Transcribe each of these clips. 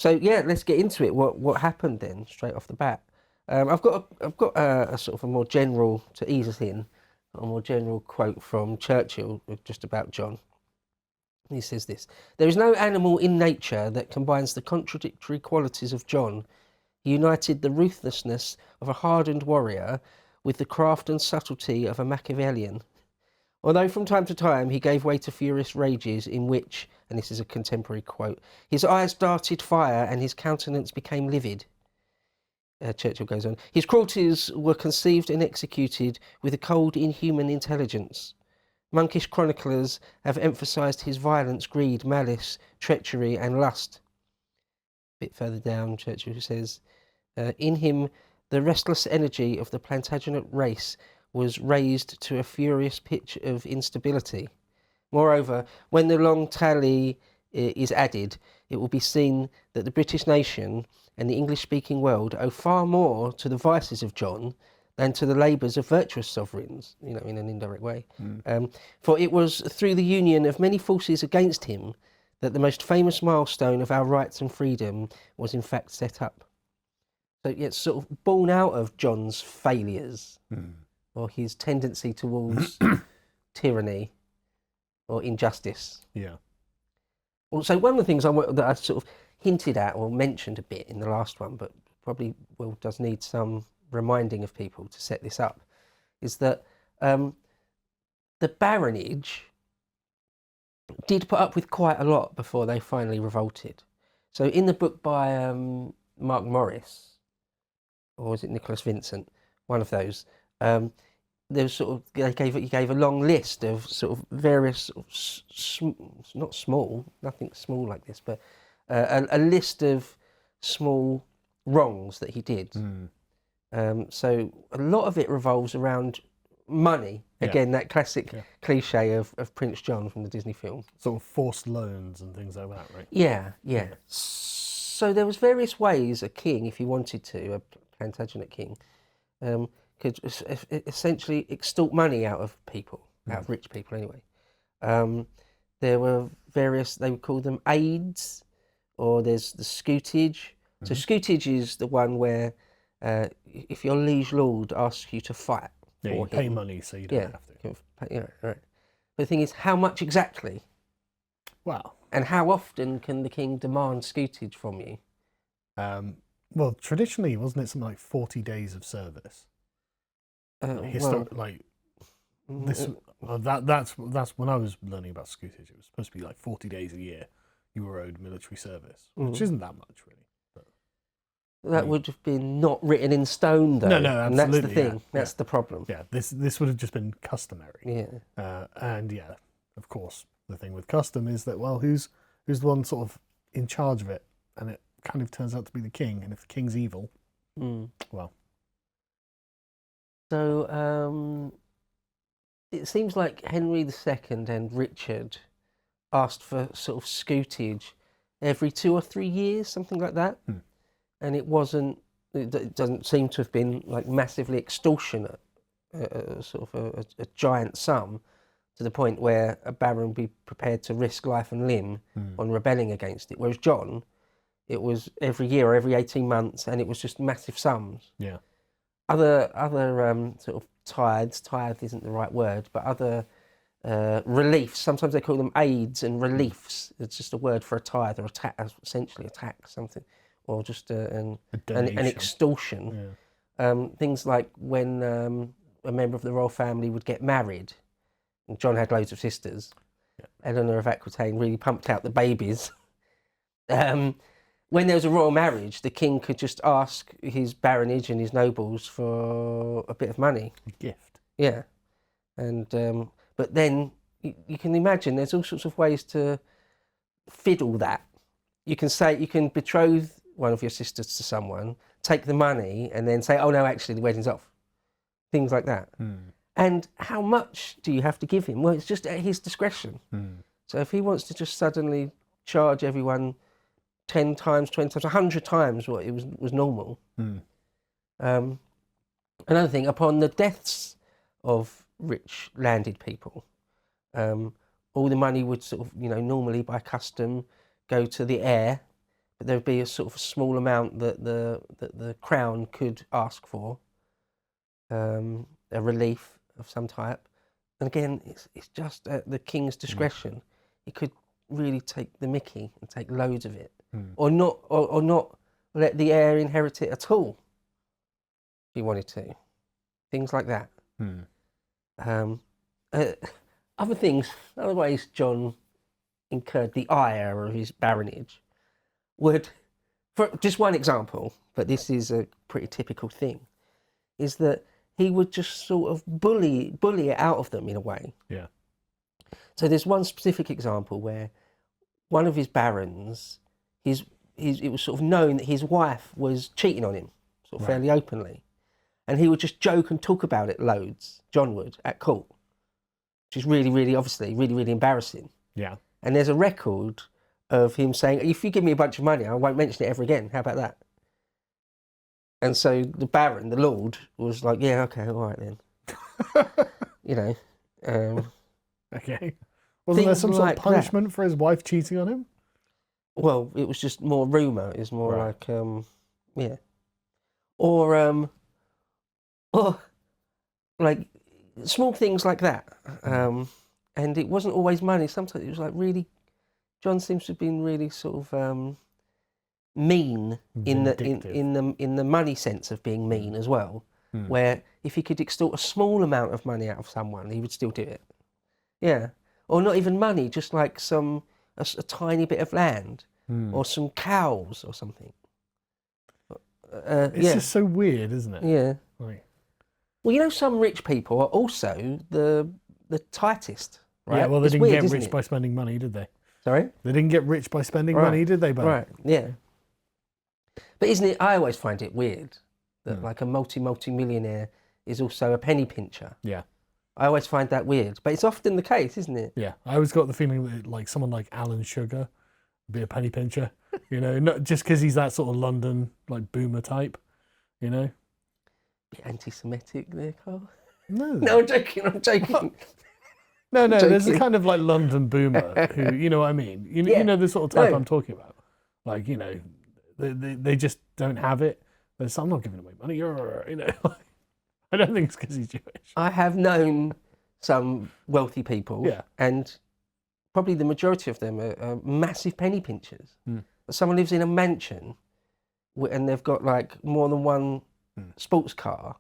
So yeah, let's get into it. What happened then, straight off the bat? I've got a sort of a more general, to ease us in, a more general quote from Churchill just about John. He says this: "There is no animal in nature that combines the contradictory qualities of John. He united the ruthlessness of a hardened warrior with the craft and subtlety of a Machiavellian. Although from time to time he gave way to furious rages in which, and this is a contemporary quote, his eyes darted fire and his countenance became livid." Churchill goes on, "His cruelties were conceived and executed with a cold, inhuman intelligence. Monkish chroniclers have emphasised his violence, greed, malice, treachery and lust." A bit further down, Churchill says, "In him the restless energy of the Plantagenet race was raised to a furious pitch of instability. Moreover, when the long tally is added, it will be seen that the British nation and the English-speaking world owe far more to the vices of John than to the labours of virtuous sovereigns, in an indirect way. For it was through the union of many forces against him that the most famous milestone of our rights and freedom was in fact set up." So it's sort of born out of John's failures or his tendency towards tyranny or injustice. Yeah. Also, one of the things that I sort of hinted at or mentioned a bit in the last one, but probably does need some reminding of people to set this up, is that the baronage did put up with quite a lot before they finally revolted. So in the book by Mark Morris, or was it Nicholas Vincent, one of those, there's he gave a long list of sort of various, not small, nothing small like this, but a list of small wrongs that he did. So a lot of it revolves around money. Again, that classic cliche of Prince John from the Disney film. Sort of forced loans and things like that, right? Yeah. So there was various ways a king, if he wanted to, a Plantagenet king, could essentially extort money out of people, out of rich people anyway. There were various, they would call them aids, or there's the scutage. So scutage is the one where if your liege lord asks you to fight for you him, pay money so you don't have to. Right. But the thing is, how much exactly? Well, and how often can the king demand scutage from you? Well, traditionally, wasn't it something like 40 days of service? That's when I was learning about scutage. It was supposed to be like 40 days a year you were owed military service, which isn't that much, really. But, that would have been not written in stone, though. No, absolutely. And that's the thing. That's the problem. Yeah, this would have just been customary. Yeah. And yeah, of course, the thing with custom is that, well, who's the one sort of in charge of it? And it kind of turns out to be the king. And if the king's evil, well. So it seems like Henry II and Richard asked for sort of scutage every 2 or 3 years, something like that. And it doesn't seem to have been like massively extortionate, sort of a giant sum, to the point where a baron would be prepared to risk life and limb on rebelling against it. Whereas John, it was every year or every 18 months, and it was just massive sums. Yeah. Other sort of tithe isn't the right word, but other reliefs, sometimes they call them aids and reliefs. It's just a word for a tithe or a tax, essentially a tax, something, or just an extortion. Yeah. Things like when a member of the royal family would get married, and John had loads of sisters. Yeah. Eleanor of Aquitaine really pumped out the babies. When there was a royal marriage, the king could just ask his baronage and his nobles for a bit of money. A gift. Yeah. And but then you can imagine there's all sorts of ways to fiddle that. You can betroth one of your sisters to someone, take the money, and then say, "Oh no, actually the wedding's off." Things like that. And how much do you have to give him? Well, it's just at his discretion. So if he wants to just suddenly charge everyone 10 times, 20 times, 100 times what it was normal. Another thing, upon the deaths of rich landed people, all the money would sort of, normally by custom go to the heir, but there'd be a sort of a small amount that the crown could ask for, a relief of some type. And again, it's just at the king's discretion. He could really take the mickey and take loads of it, or not let the heir inherit it at all if he wanted to. Things like that. Other things, other ways John incurred the ire of his baronage would, for just one example, but this is a pretty typical thing, is that he would just sort of bully it out of them in a way. Yeah. So there's one specific example where one of his barons, it was sort of known that his wife was cheating on him, sort of fairly openly. And he would just joke and talk about it loads, John would, at court, which is really, really, obviously, really, really embarrassing. Yeah. And there's a record of him saying, if you give me a bunch of money, I won't mention it ever again. How about that? And so the baron, the lord, was like, yeah, okay, all right then. You know. Okay. Wasn't there some sort like of punishment for his wife cheating on him? Well, it was just more rumour. It was more like, yeah. Or like small things like that. And it wasn't always money. Sometimes it was like really, John seems to have been really sort of mean in the money sense of being mean as well. Where if he could extort a small amount of money out of someone, he would still do it. Yeah. Or not even money, just like a tiny bit of land or some cows or something. It's just so weird, isn't it? Yeah. Like, well, you know, some rich people are also the tightest, right? Yeah, well, they it's didn't weird, get rich by spending money, did they? Sorry? They didn't get rich by spending money, did they, Ben? Right, yeah. But isn't it, I always find it weird that like a multi-millionaire is also a penny pincher. Yeah. I always find that weird, but it's often the case, isn't it? Yeah, I always got the feeling that like someone like Alan Sugar would be a penny pincher, you know, not just because he's that sort of London like boomer type, you know. Bit anti-Semitic there, Carl. No, No, I'm joking. no, joking. there's a kind of like London boomer who, you know what I mean. You know the sort of type I'm talking about. Like, you know, they just don't have it. I'm not giving away money. You know. I don't think it's because he's Jewish. I have known some wealthy people, and probably the majority of them are massive penny pinchers. Someone lives in a mansion, and they've got like more than one sports car,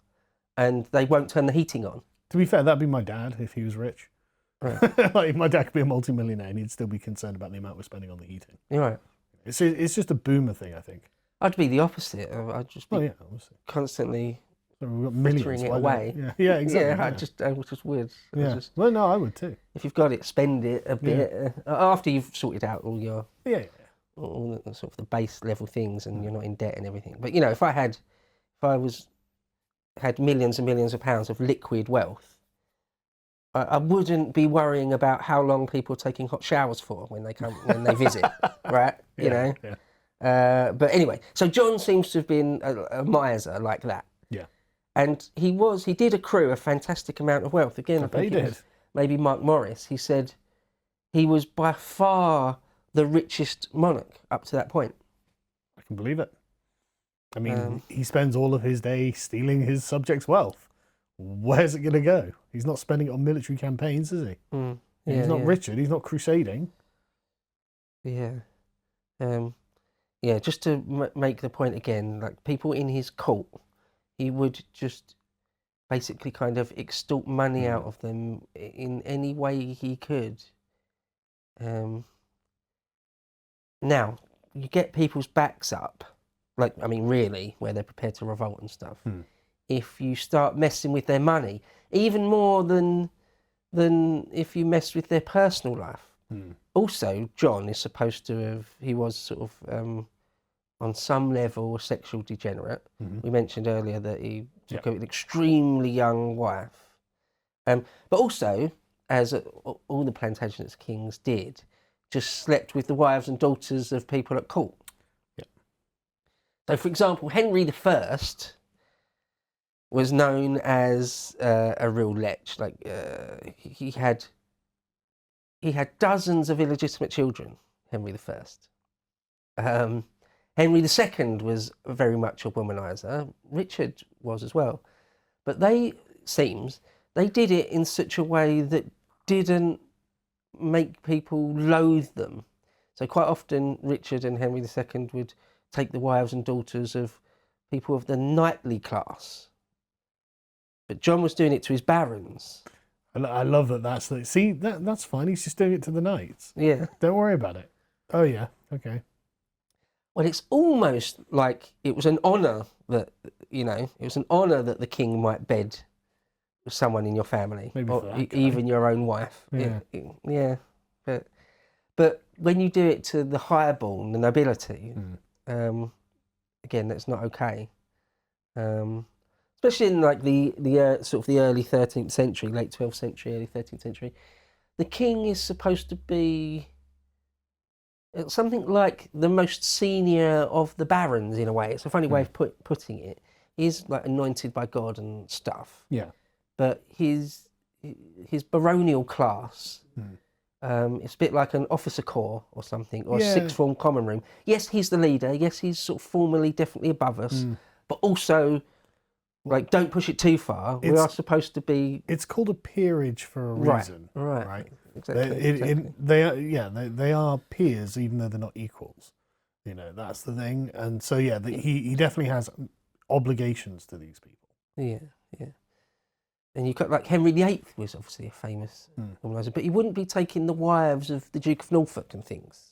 and they won't turn the heating on. To be fair, that'd be my dad if he was rich. Right. Like my dad could be a multi-millionaire, and he'd still be concerned about the amount we're spending on the heating. You're right. It's just a boomer thing, I think. I'd be the opposite. I'd just be constantly. So we've got millions. Frittering it away. Yeah, exactly. Yeah, I was just weird. Yeah. Well, no, I would too. If you've got it, spend it a bit after you've sorted out all your all the sort of the base level things, and you're not in debt and everything. But you know, if I had millions and millions of pounds of liquid wealth, I wouldn't be worrying about how long people are taking hot showers for when they visit, right? You know. Yeah. But anyway, so John seems to have been a miser like that. Yeah. And he did accrue a fantastic amount of wealth. Again, I think it was maybe Mark Morris. He said he was by far the richest monarch up to that point. I can believe it. I mean, he spends all of his day stealing his subjects' wealth. Where's it going to go? He's not spending it on military campaigns, is he? He's not Richard. He's not crusading. Yeah. Just to make the point again, like people in his court, he would just basically kind of extort money out of them in any way he could. Now, you get people's backs up, like, I mean, really, where they're prepared to revolt and stuff, if you start messing with their money, even more than if you mess with their personal life. Also, John is supposed to have, he was sort of, on some level, a sexual degenerate. We mentioned earlier that he took an extremely young wife. But also, as all the Plantagenet kings did, just slept with the wives and daughters of people at court. Yeah. So, for example, Henry I was known as a real lech. Like he had dozens of illegitimate children, Henry I. Henry II was very much a womanizer. Richard was as well. But they did it in such a way that didn't make people loathe them. So quite often Richard and Henry II would take the wives and daughters of people of the knightly class. But John was doing it to his barons. I love that. That's fine. He's just doing it to the knights. Yeah. Don't worry about it. Oh yeah. Okay. Well, it's almost like it was an honour that, it was an honour that the king might bed with someone in your family, Maybe or for that guy. even your own wife. Yeah. But when you do it to the highborn, the nobility, again, that's not okay. Especially in like the sort of the early 13th century, late 12th century, early 13th century, the king is supposed to be something like the most senior of the barons in a way. It's a funny way of putting it. He's like anointed by God and stuff. Yeah. But his baronial class, it's a bit like an officer corps or something, or a sixth form common room. Yes, he's the leader. Yes, he's sort of formally definitely above us, but also, like, don't push it too far. We are supposed to be. It's called a peerage for a reason, right? Exactly. They are peers, even though they're not equals. That's the thing. And so he definitely has obligations to these people. Yeah. And you've got like Henry VIII was obviously a famous womanizer, but he wouldn't be taking the wives of the Duke of Norfolk and things.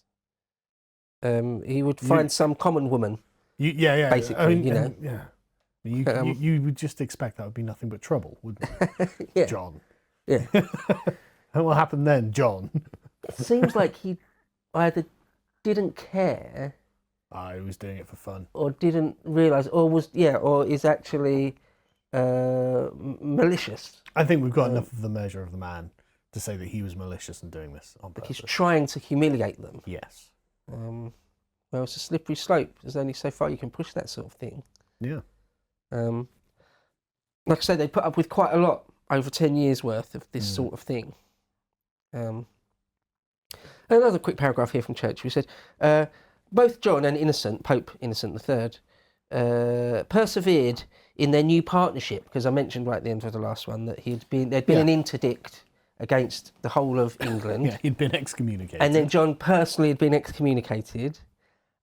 He would find some common woman. Basically, I mean, You would just expect that would be nothing but trouble, wouldn't you? John. Yeah. And what happened then, John? It seems like he either didn't care. He was doing it for fun. Or didn't realise, or is actually malicious. I think we've got enough of the measure of the man to say that he was malicious in doing this on purpose. He's trying to humiliate them. Yes. Well, it's a slippery slope. There's only so far you can push that sort of thing. Yeah. Like I say, they put up with quite a lot over 10 years worth of this sort of thing. Another quick paragraph here from Church. We said, both John and Innocent, Pope Innocent III, persevered in their new partnership, because I mentioned right at the end of the last one that there'd been an interdict against the whole of England. Yeah, he'd been excommunicated. And then John personally had been excommunicated.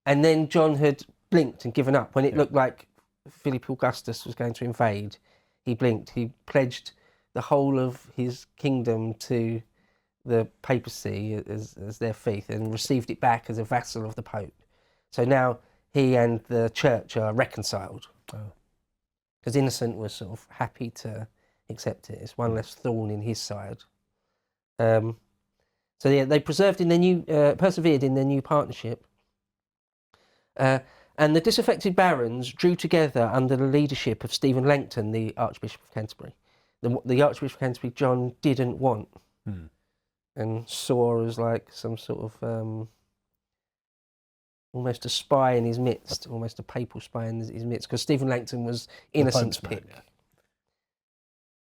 And then John had blinked and given up when it looked like Philip Augustus was going to invade. He blinked. He pledged the whole of his kingdom to the papacy as their fief and received it back as a vassal of the Pope. So now he and the church are reconciled. Because Innocent was sort of happy to accept it. It's one less thorn in his side. They persevered in their new partnership. And the disaffected barons drew together under the leadership of Stephen Langton, the Archbishop of Canterbury. The Archbishop of Canterbury, John didn't want, and saw as like some sort of almost a spy in his midst, almost a papal spy in his midst, because Stephen Langton was Innocent's pick.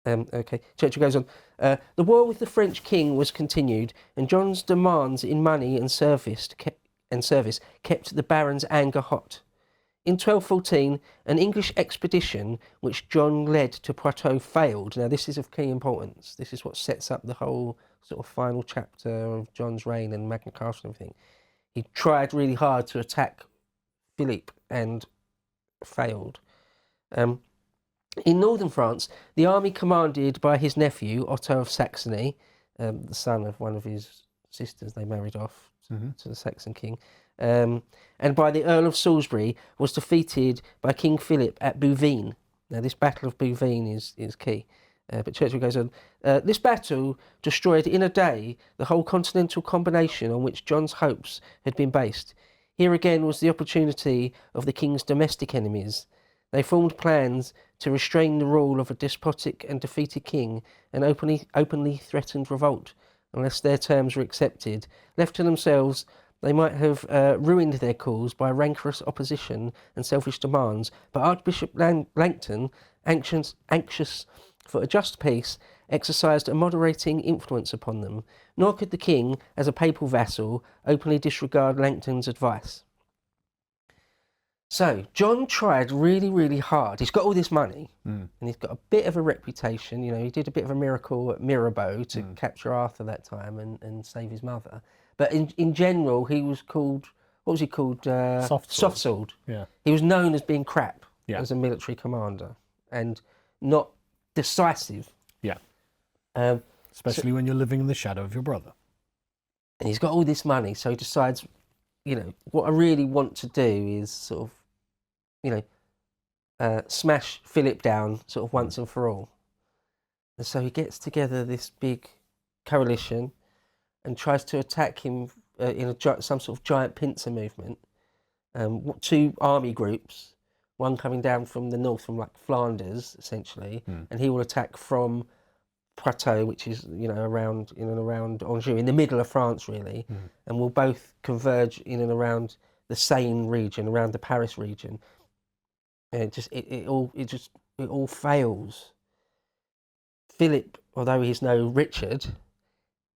Okay, Churchill goes on. The war with the French king was continued, and John's demands in money and service kept the barons' anger hot. In 1214, an English expedition which John led to Poitou failed. Now, this is of key importance. This is what sets up the whole sort of final chapter of John's reign and Magna Carta and everything. He tried really hard to attack Philip and failed. In northern France, the army commanded by his nephew, Otto of Saxony, the son of one of his sisters they married off to the Saxon king, and by the Earl of Salisbury, was defeated by King Philip at Bouvines. Now, this Battle of Bouvines is key. But Churchill goes on, this battle destroyed in a day the whole continental combination on which John's hopes had been based. Here again was the opportunity of the king's domestic enemies. They formed plans to restrain the rule of a despotic and defeated king, and openly threatened revolt unless their terms were accepted. Left to themselves, they might have ruined their cause by rancorous opposition and selfish demands, but Archbishop Langton, anxious for a just peace, exercised a moderating influence upon them, nor could the king, as a papal vassal, openly disregard Langton's advice. So John tried really, really hard. He's got all this money, and he's got a bit of a reputation. You know, he did a bit of a miracle at Mirabeau to capture Arthur that time and save his mother. But in general, he was called, what was he called? Soft Sword. Yeah. He was known as being crap Yeah. as a military commander and not decisive. Yeah. Um, Especially when you're living in the shadow of your brother. And he's got all this money, so he decides, you know, what I really want to do is sort of, you know, smash Philip down sort of once and for all. And so he gets together this big coalition and tries to attack him in some sort of giant pincer movement. 2 army groups, one coming down from the north, from like Flanders, essentially, and he will attack from Poitou, which is, you know, around in and around Anjou, in the middle of France, really, and will both converge in and around the Seine region, around the Paris region. And it all fails. Philip, although he's no Richard,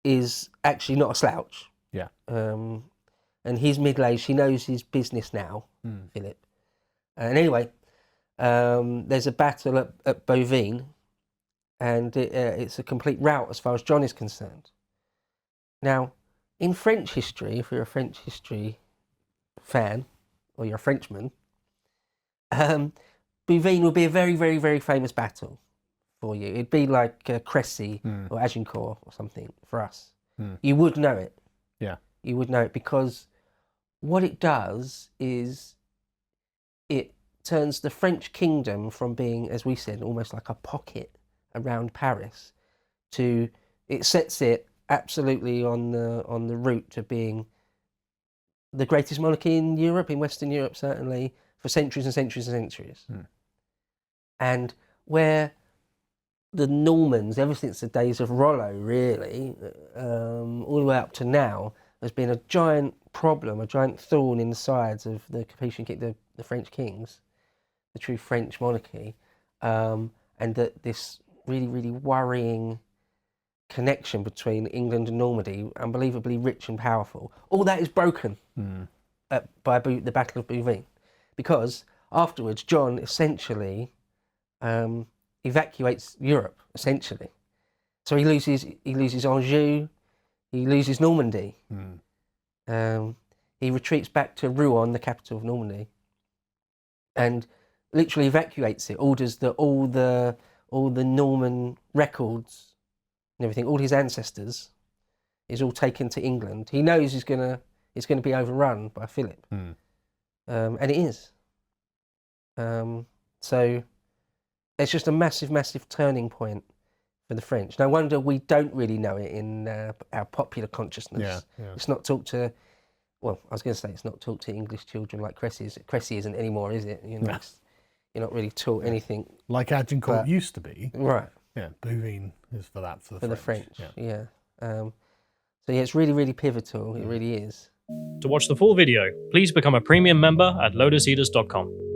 is actually not a slouch. Yeah. And he's middle-aged. He knows his business now, Philip. And anyway, there's a battle at Bouvines, and it's a complete rout as far as John is concerned. Now, in French history, if you're a French history fan, or you're a Frenchman, Bouvines will be a very, very, very famous battle for you. It'd be like Crécy or Agincourt or something for us. You would know it. Yeah. You would know it because what it does is it turns the French kingdom from being, as we said, almost like a pocket around Paris to, it sets it absolutely on the route to being the greatest monarchy in Europe, in Western Europe certainly, for centuries and centuries and centuries. And where the Normans, ever since the days of Rollo really, all the way up to now, has been a giant problem, a giant thorn in the sides of the Capetian the French kings, the true French monarchy, and that this really, really worrying connection between England and Normandy, unbelievably rich and powerful, all that is broken by the Battle of Bouvines, because afterwards John essentially evacuates Europe, essentially. So he loses Anjou, he loses Normandy. He retreats back to Rouen, the capital of Normandy, and literally evacuates it. Orders that all the Norman records and everything, all his ancestors, is all taken to England. He knows it's going to be overrun by Philip, and it is. So it's just a massive, massive turning point for the French. No wonder we don't really know it in our popular consciousness. Yeah. It's not taught to, well, I was going to say it's not taught to English children like Crécy is. Crécy isn't anymore, is it? You know, you're not really taught anything. Like Agincourt used to be. Right. Yeah, Bouvines is for the French. Yeah. So yeah, it's really, really pivotal. It really is. To watch the full video, please become a premium member at lotuseaters.com.